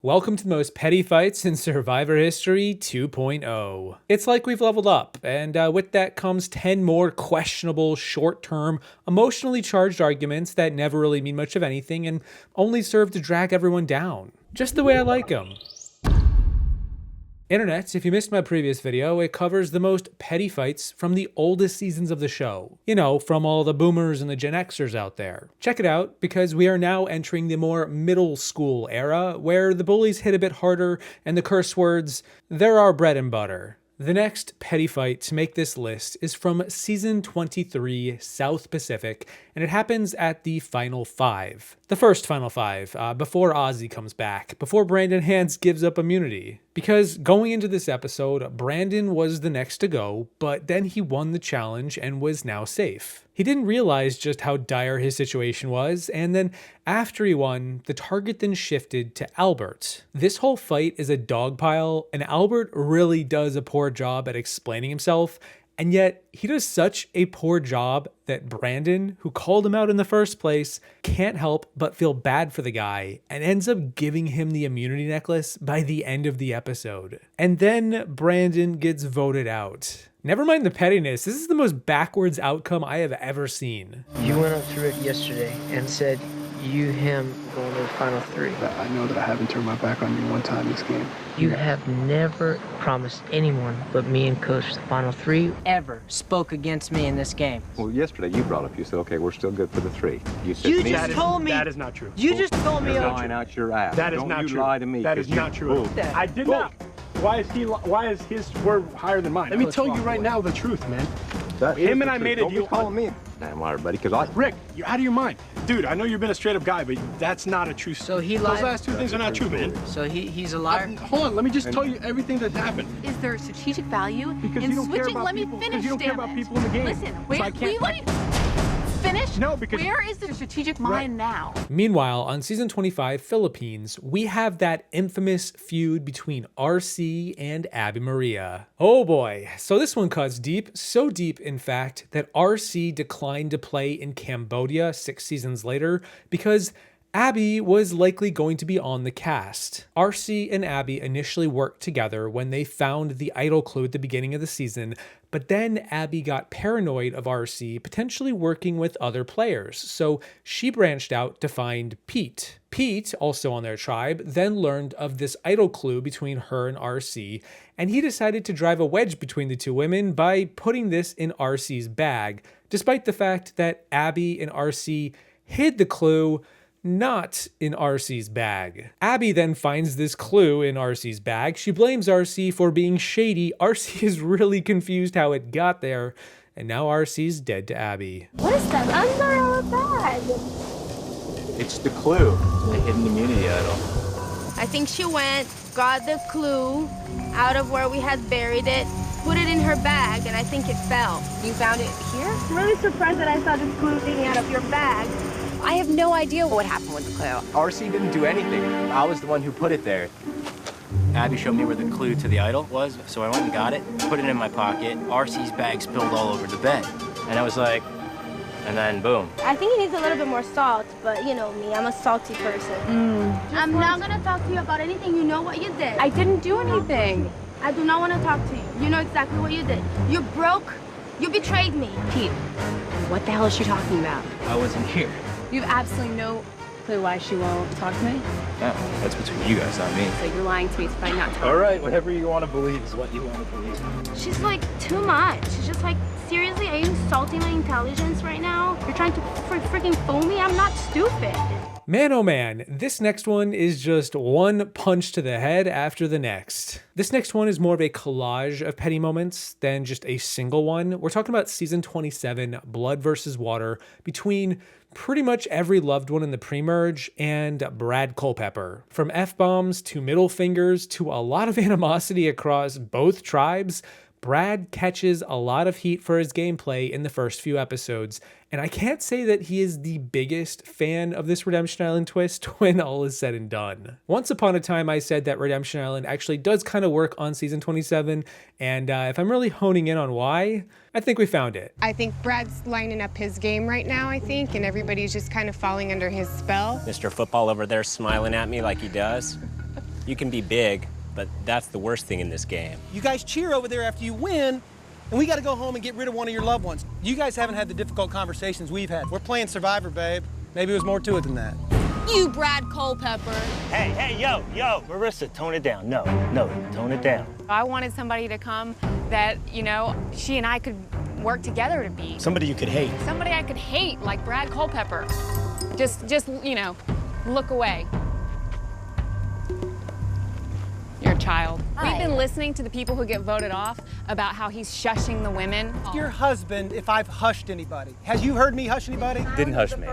Welcome to the most petty fights in Survivor History 2.0. It's like we've leveled up, and with that comes 10 more questionable, short-term, emotionally charged arguments that never really mean much of anything and only serve to drag everyone down. Just the way I like them. Internet, if you missed my previous video, it covers the most petty fights from the oldest seasons of the show. You know, from all the boomers and the Gen Xers out there. Check it out, because we are now entering the more middle school era, where the bullies hit a bit harder and the curse words, they're our bread and butter. The next petty fight to make this list is from Season 23, South Pacific, and it happens at the Final Five. The first Final Five, before Ozzy comes back, before Brandon Hans gives up immunity. Because going into this episode, Brandon was the next to go, but then he won the challenge and was now safe. He didn't realize just how dire his situation was, and then after he won, the target then shifted to Albert. This whole fight is a dogpile, and Albert really does a poor job at explaining himself, and yet he does such a poor job that Brandon, who called him out in the first place, can't help but feel bad for the guy and ends up giving him the immunity necklace by the end of the episode. And then Brandon gets voted out. Never mind the pettiness, this is the most backwards outcome I have ever seen. You went up to Rick yesterday and said him going to the final three. I know that I haven't turned my back on you one time this game. You have never promised anyone but me and Coach the final three. Ever spoke against me in this game. Well, yesterday you brought up, you said, okay, we're still good for the three. You said You me. just told me. That is not true. You just told me. You're lying out your ass. That is Don't not you true. lie to me. That is not true. I did not. Why is his word higher than mine? Let me tell you right now the truth, man. Him and I made a deal. Don't be calling me a damn liar, buddy, because I... Rick, you're out of your mind. Dude, I know you've been a straight up guy, but that's not a true So he lied. Those last two things are not true, man. So he's a liar. Hold on, let me just tell you everything that happened. Is there a strategic value Because in you don't care switching? about Let me people. finish, Because you don't care damn about it. people in the game. Listen, So where, I can't- will you finish? No, because... Where is the strategic mind now? Meanwhile, on Season 25, Philippines, we have that infamous feud between RC and Abby Maria. Oh boy, so this one cuts deep, so deep in fact, that RC declined to play in Cambodia 6 seasons later because Abby was likely going to be on the cast. RC and Abby initially worked together when they found the idol clue at the beginning of the season, but then Abby got paranoid of RC potentially working with other players, so she branched out to find Pete. Pete, also on their tribe, then learned of this idol clue between her and RC, and he decided to drive a wedge between the two women by putting this in RC's bag, despite the fact that Abby and RC hid the clue not in RC's bag. Abby then finds this clue in RC's bag. She blames RC for being shady. RC is really confused how it got there, and now RC's dead to Abby. What is that under our bag? It's the clue. The hidden immunity idol. I think she went, got the clue out of where we had buried it, put it in her bag, and I think it fell. You found it here? I'm really surprised that I saw this clue thing out of your bag. I have no idea what happened with the clue. RC didn't do anything. I was the one who put it there. Abby showed me where the clue to the idol was, so I went and got it, put it in my pocket. RC's bag spilled all over the bed. And I was like, and then boom. I think it needs a little bit more salt, but you know me, I'm a salty person. I'm not gonna talk to you about anything. You know what you did. I didn't do anything. I do not want to talk to you. You know exactly what you did. You broke. You betrayed me. Pete, what the hell is she talking about? I wasn't here. You have absolutely no clue why she won't talk to me? No, that's between you guys, not me. So you're lying to me by not telling All right, whatever you want to believe is what you want to believe. She's like too much. She's just like, seriously, are you insulting my intelligence right now? You're trying to freaking fool me? I'm not stupid. Man oh man, this next one is just one punch to the head after the next. This next one is more of a collage of petty moments than just a single one. We're talking about Season 27, Blood versus Water, between pretty much every loved one in the pre-merge and Brad Culpepper. From F-bombs to middle fingers to a lot of animosity across both tribes, Brad catches a lot of heat for his gameplay in the first few episodes, and I can't say that he is the biggest fan of this Redemption Island twist when all is said and done. Once upon a time, I said that Redemption Island actually does kind of work on Season 27, and if I'm really honing in on why, I think we found it. I think Brad's lining up his game right now, I think, and everybody's just kind of falling under his spell. Mr. Football over there smiling at me like he does. You can be big, but that's the worst thing in this game. You guys cheer over there after you win, and we got to go home and get rid of one of your loved ones. You guys haven't had the difficult conversations we've had. We're playing Survivor, babe. Maybe it was more to it than that. You, Brad Culpepper. Hey, yo, Marissa, tone it down. No, tone it down. I wanted somebody to come that, you know, she and I could work together to be. Somebody you could hate. Somebody I could hate, like Brad Culpepper. Just, you know, look away. You're a child. Hi. We've been listening to the people who get voted off about how he's shushing the women. Your husband, if I've hushed anybody. Has you heard me hush anybody? Didn't hush me.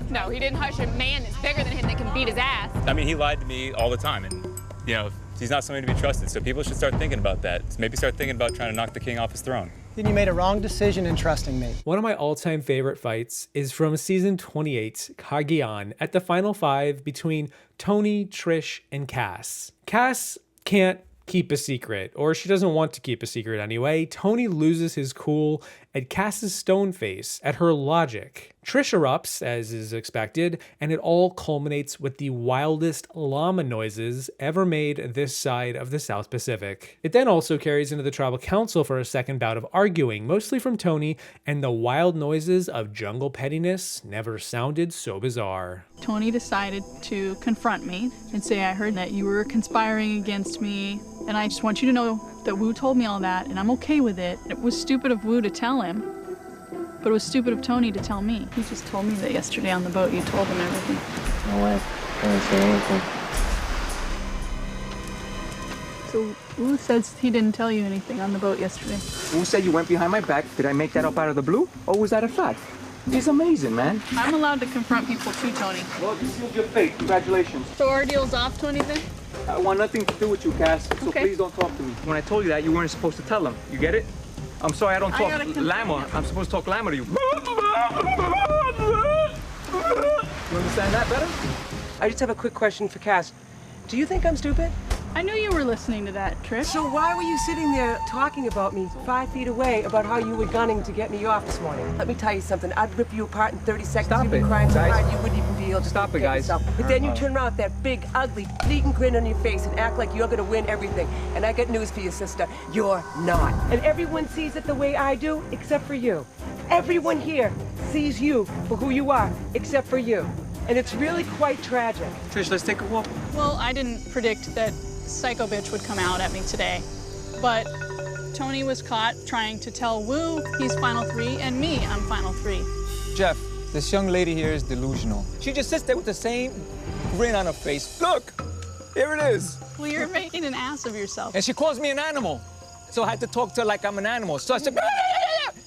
No, he didn't hush a man that's bigger than him that can beat his ass. I mean, he lied to me all the time, and, you know, he's not somebody to be trusted, so people should start thinking about that. Maybe start thinking about trying to knock the king off his throne. Then you made a wrong decision in trusting me. One of my all-time favorite fights is from season 28, Cagayan, at the final 5 between Tony, Trish, and Cass. Cass can't keep a secret, or she doesn't want to keep a secret anyway. Tony loses his cool at Cass's stone face, at her logic. Trish erupts, as is expected, and it all culminates with the wildest llama noises ever made this side of the South Pacific. It then also carries into the tribal council for a second bout of arguing, mostly from Tony, and the wild noises of jungle pettiness never sounded so bizarre. Tony decided to confront me and say, I heard that you were conspiring against me, and I just want you to know that Wu told me all that, and I'm okay with it. It was stupid of Wu to tell him, but it was stupid of Tony to tell me. He just told me that yesterday on the boat you told him everything. No way. I didn't say anything. So Wu says he didn't tell you anything on the boat yesterday. Who said you went behind my back? Did I make that up out of the blue? Or was that a fact? He's amazing, man. I'm allowed to confront people too, Tony. Well, you sealed your fate. Congratulations. So our deal's off, Tony, then? I want nothing to do with you, Cass, so Okay. please don't talk to me. When I told you that, you weren't supposed to tell him. You get it? I'm sorry I don't talk llama. I'm supposed to talk llama to you. You understand that better? I just have a quick question for Cass. Do you think I'm stupid? I knew you were listening to that, Trish. So why were you sitting there talking about me 5 feet away about how you were gunning to get me off this morning? Let me tell you something. I'd rip you apart in 30 seconds. Stop You've been it, crying so guys. hard you wouldn't even be able to Stop it, get guys. yourself. But then you turn around with that big, ugly, fleeting grin on your face and act like you're gonna win everything. And I got news for you, sister. You're not. And everyone sees it the way I do, except for you. Everyone here sees you for who you are, except for you. And it's really quite tragic. Trish, let's take a walk. Well, I didn't predict that Psycho Bitch would come out at me today, but Tony was caught trying to tell Wu he's Final 3 and me I'm Final 3. Jeff, this young lady here is delusional. She just sits there with the same grin on her face. Look, here it is. Well, you're making an ass of yourself. And she calls me an animal. So I had to talk to her like I'm an animal. So I said,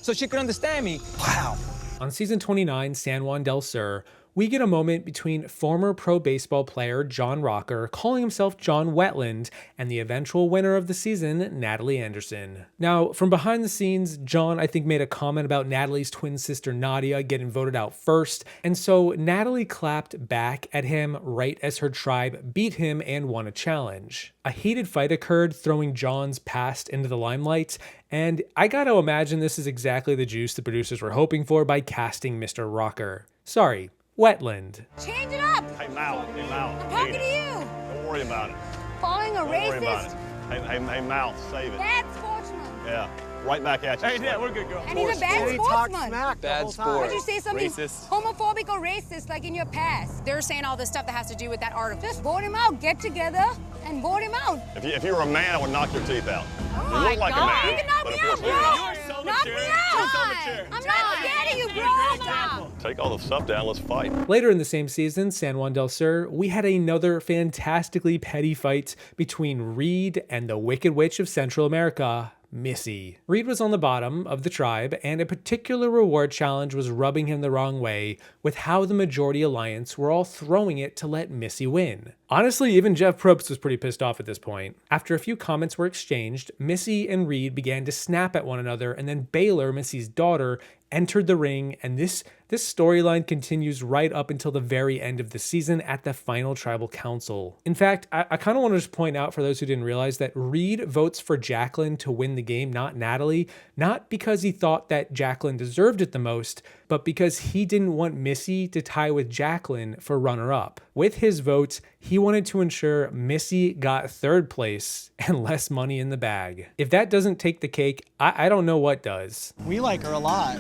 so she could understand me. Wow. On season 29, San Juan del Sur, we get a moment between former pro baseball player John Rocker, calling himself John Wetland, and the eventual winner of the season, Natalie Anderson. Now, from behind the scenes, John, I think, made a comment about Natalie's twin sister Nadia getting voted out first, and so Natalie clapped back at him right as her tribe beat him and won a challenge. A heated fight occurred, throwing John's past into the limelight, and I gotta imagine this is exactly the juice the producers were hoping for by casting Mr. Rocker. Sorry, Wetland. Change it up. Hey, Mal. Hey, Mal. I'm talking to you. Don't worry about it. Calling a Don't worry about racist. it. Hey, Mal, save it. Bad sportsman. Yeah, right back at you. Hey, yeah, we're good, girl. And he's a bad sportsman. Bad sport. Why'd you say something Racist. homophobic or racist like in your past? They're saying all this stuff that has to do with that article. Just vote him out. Get together and vote him out. If you were a man, I would knock your teeth out. Oh you my look like God. a man. You can knock but me if you're out, a bro. female- Knock me out. I'm not scared of you, bro. Take all the stuff down, let's fight. Later in the same season, San Juan del Sur, we had another fantastically petty fight between Reed and the Wicked Witch of Central America, Missy. Reed was on the bottom of the tribe, and a particular reward challenge was rubbing him the wrong way with how the Majority Alliance were all throwing it to let Missy win. Honestly, even Jeff Probst was pretty pissed off at this point. After a few comments were exchanged, Missy and Reed began to snap at one another, and then Baylor, Missy's daughter, entered the ring, and this This storyline continues right up until the very end of the season at the final tribal council. In fact, I kind of want to just point out for those who didn't realize that Reed votes for Jacqueline to win the game, not Natalie, not because he thought that Jacqueline deserved it the most, but because he didn't want Missy to tie with Jacqueline for runner-up. With his votes, he wanted to ensure Missy got third place and less money in the bag. If that doesn't take the cake, I don't know what does. We like her a lot.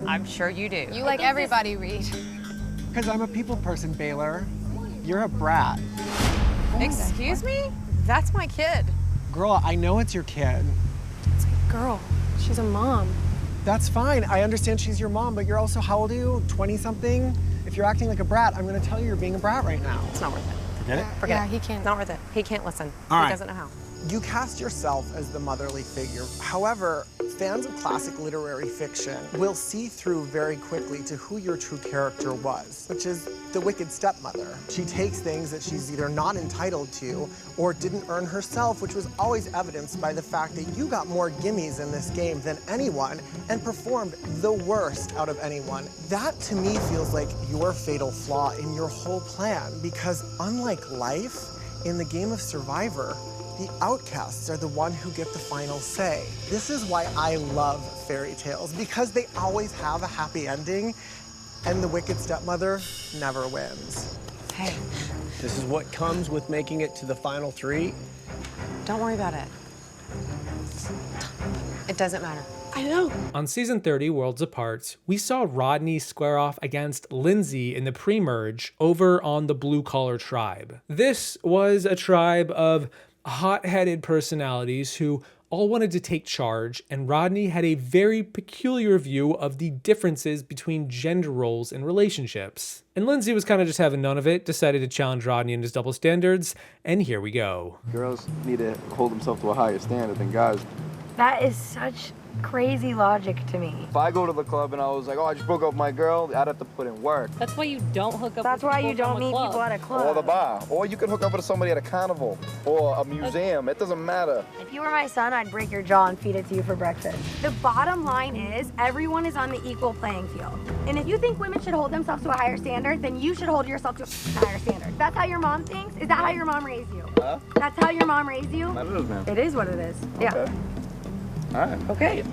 I'm sure you do. You like everybody, Reed. Because I'm a people person, Baylor. You're a brat. Excuse me? That's my kid. Girl, I know it's your kid. It's a girl. She's a mom. That's fine. I understand she's your mom, but you're also, how old are you? 20-something? If you're acting like a brat, I'm gonna tell you you're being a brat right now. It's not worth it. Forget it? Forget it. He can't. It's not worth it. He can't listen. All He right. doesn't know how. You cast yourself as the motherly figure. However, fans of classic literary fiction will see through very quickly to who your true character was, which is the wicked stepmother. She takes things that she's either not entitled to or didn't earn herself, which was always evidenced by the fact that you got more gimmies in this game than anyone and performed the worst out of anyone. That, to me, feels like your fatal flaw in your whole plan, because unlike life, in the game of Survivor, the outcasts are the one who get the final say. This is why I love fairy tales, because they always have a happy ending, and the wicked stepmother never wins. Hey, This is what comes with making it to the final 3. don't worry about it. It doesn't matter. I know. On season 30, Worlds Apart, we saw Rodney square off against Lindsay in the pre-merge over on the Blue Collar Tribe. This was a tribe of hot-headed personalities who all wanted to take charge, and Rodney had a very peculiar view of the differences between gender roles in relationships. And Lindsay was kind of just having none of it, decided to challenge Rodney and his double standards, and here we go. Girls need to hold themselves to a higher standard than guys. That is such crazy logic to me. If I go to the club and I was like, oh, I just broke up with my girl, I'd have to put in work. That's why you don't hook up That's with why people you don't from a meet club. people at a club. Or the bar. Or you could hook up with somebody at a carnival or a museum. It doesn't matter. If you were my son, I'd break your jaw and feed it to you for breakfast. The bottom line is everyone is on the equal playing field. And if you think women should hold themselves to a higher standard, then you should hold yourself to a higher standard. That's how your mom thinks? Is that how your mom raised you? Huh? That's how your mom raised you? That is, man. It is what it is. Yeah. Okay. All right. Okay.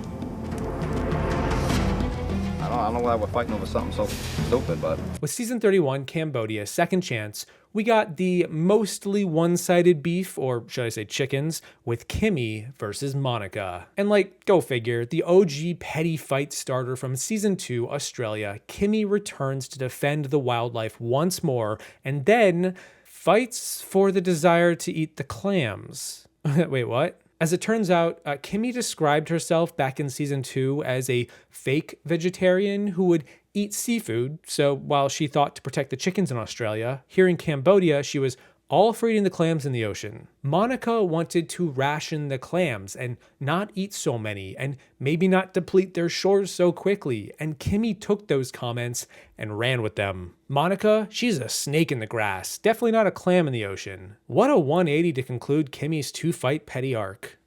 I don't know why we're fighting over something so stupid, but... With season 31, Cambodia, Second Chance, we got the mostly one-sided beef, or should I say chickens, with Kimmy versus Monica. And like, go figure, the OG petty fight starter from season 2, Australia, Kimmy returns to defend the wildlife once more, and then fights for the desire to eat the clams. Wait, what? As it turns out, Kimmy described herself back in season 2 as a fake vegetarian who would eat seafood, so while she thought to protect the chickens in Australia, here in Cambodia, she was all for eating the clams in the ocean. Monica wanted to ration the clams and not eat so many, and maybe not deplete their shores so quickly, and Kimmy took those comments and ran with them. Monica, she's a snake in the grass, definitely not a clam in the ocean. What a 180 to conclude Kimmy's 2-fight petty arc.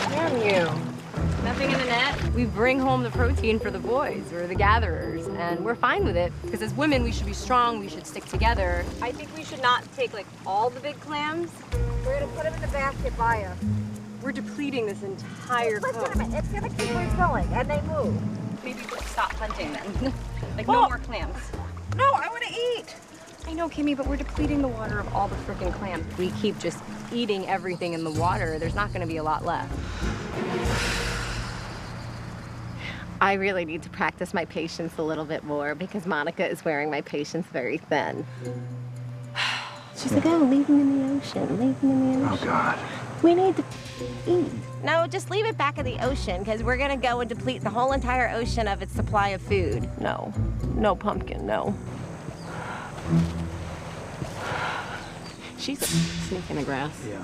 Damn you. Nothing in the net. We bring home the protein for the boys. We're the gatherers, and we're fine with it. Because as women, we should be strong. We should stick together. I think we should not take like all the big clams. We're gonna put them in the basket by you. We're depleting this entire Listen coast. a minute, it's gonna keep on going, and they move. Maybe we'll stop hunting then. Like no more clams. No, I wanna eat. I know, Kimmy, but we're depleting the water of all the freaking clams. We keep just eating everything in the water. There's not gonna be a lot left. I really need to practice my patience a little bit more because Monica is wearing my patience very thin. She's like, oh, leave him in the ocean, leave him in the ocean. Oh, God. We need to eat. No, just leave it back in the ocean because we're gonna go and deplete the whole entire ocean of its supply of food. No, no pumpkin, no. She's a snake in the grass. Yeah.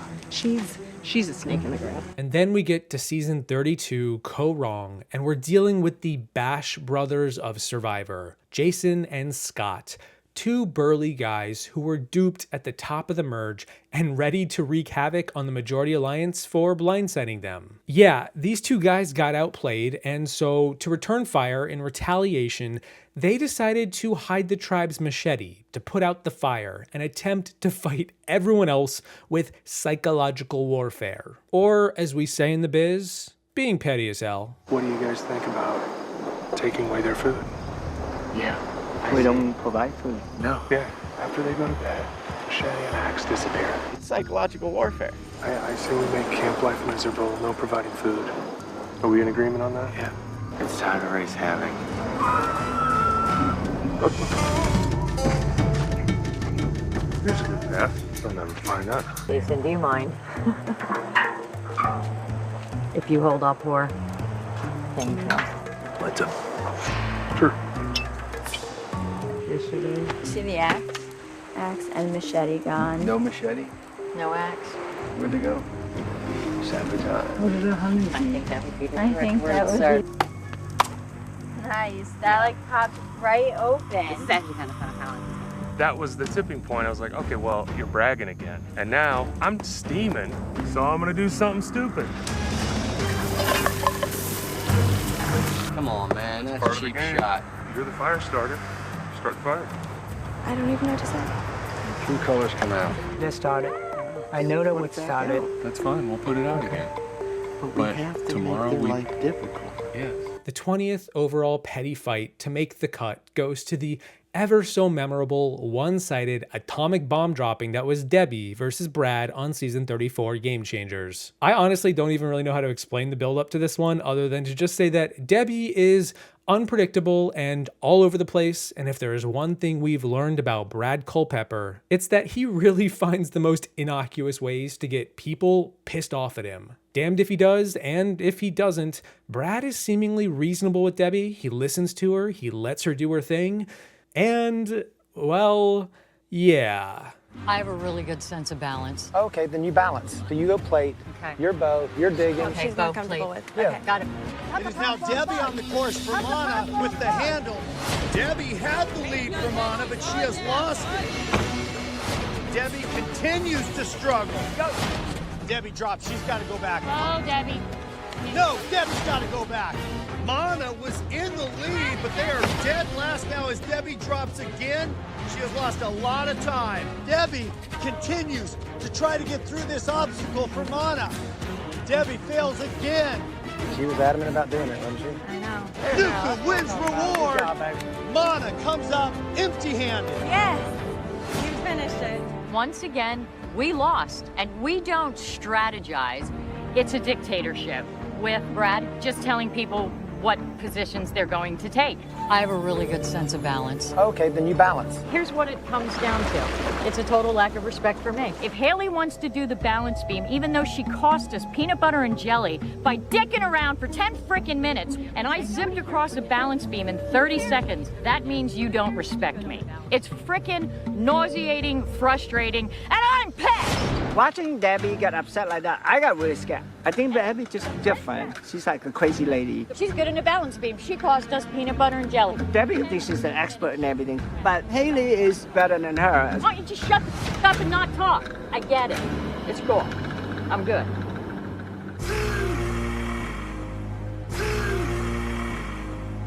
She's a snake in the grass. And then we get to season 32, Ko Wrong, and we're dealing with the Bash brothers of Survivor, Jason and Scott, Two burly guys who were duped at the top of the merge and ready to wreak havoc on the Majority Alliance for blindsiding them. Yeah, these two guys got outplayed, and so to return fire in retaliation, they decided to hide the tribe's machete to put out the fire and attempt to fight everyone else with psychological warfare. Or, as we say in the biz, being petty as hell. What do you guys think about taking away their food? Yeah. We don't provide food. No. Yeah. After they go to bed, machete and axe disappear. It's psychological warfare. I say we make camp life miserable, no providing food. Are we in agreement on that? Yeah. It's time to raise havoc. Here's a good path. I'll never find that. Jason, do you mind? If you hold up war, thank you. What's up? Sure. See the axe? Axe and machete gone. No machete? No axe. Where'd they go? Sabotage. I think that would be the correct word, sir. Nice. That like popped right open. It's actually kind of fun how That was the tipping point. I was like, okay, well, you're bragging again. And now I'm steaming, so I'm gonna do something stupid. Come on, man. That's a cheap shot. You're the fire starter. Start the fire. I don't even know what to say. True colors come out. Just started. I know that what started. That's fine. We'll put it out again. But we have to tomorrow make their life difficult. Yes. The 20th overall petty fight to make the cut goes to the ever so memorable one-sided atomic bomb dropping that was Debbie versus Brad on season 34 Game Changers. I honestly don't even really know how to explain the build-up to this one other than to just say that Debbie is unpredictable and all over the place, and if there is one thing we've learned about Brad Culpepper, it's that he really finds the most innocuous ways to get people pissed off at him. Damned if he does, and if he doesn't, Brad is seemingly reasonable with Debbie. He listens to her, he lets her do her thing, and, well, yeah. I have a really good sense of balance. Okay, then you balance. So you go plate, Okay. your bow, you're digging. Okay, She's not comfortable with. Yeah. Okay, got it. It is now Debbie on the course for Mana with the handle. Debbie had the lead for Mana, but she has lost it. Debbie continues to struggle. Go. Debbie drops. She's got to go back. Oh, Debbie. No, Debbie's got to go back. Mana was in the lead, but they are dead last now as Debbie drops again. She has lost a lot of time. Debbie continues to try to get through this obstacle for Mana. Debbie fails again. She was adamant about doing it, wasn't she? I know. Nuka wins reward. Good job, baby. Mana comes up empty-handed. Yes. You finished it. Once again, we lost, and we don't strategize. It's a dictatorship with Brad just telling people what positions they're going to take. I have a really good sense of balance. Okay, then you balance. Here's what it comes down to. It's a total lack of respect for me. If Haley wants to do the balance beam, even though she cost us peanut butter and jelly by dicking around for 10 frickin' minutes, and I zipped across a balance beam in 30 seconds, that means you don't respect me. It's frickin' nauseating, frustrating, and I'm pissed! Watching Debbie get upset like that, I got really scared. I think Debbie just different. She's like a crazy lady. She's good in a balance beam. She cost us peanut butter and jelly. Debbie thinks she's an expert in everything, but Haley is better than her. Why don't you just shut the f up and not talk? I get it. It's cool. I'm good.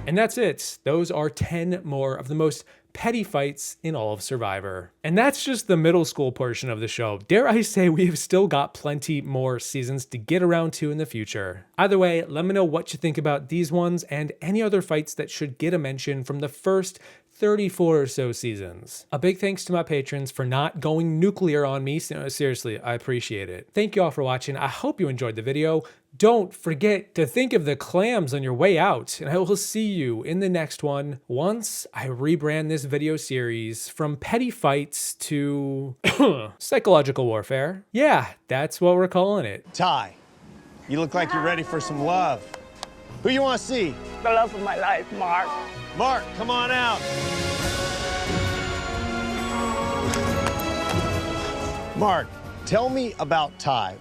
And that's it. Those are 10 more of the most petty fights in all of Survivor. And that's just the middle school portion of the show. Dare I say we have still got plenty more seasons to get around to in the future. Either way, let me know what you think about these ones and any other fights that should get a mention from the first 34 or so seasons. A big thanks to my patrons for not going nuclear on me. Seriously, I appreciate it. Thank you all for watching. I hope you enjoyed the video. Don't forget to think of the clams on your way out, and I will see you in the next one once I rebrand this video series from petty fights to psychological warfare. Yeah, that's what we're calling it. Ty, you look like you're ready for some love. Who you want to see? The love of my life, Mark. Mark, come on out. Mark, tell me about Ty.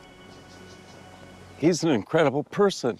He's an incredible person.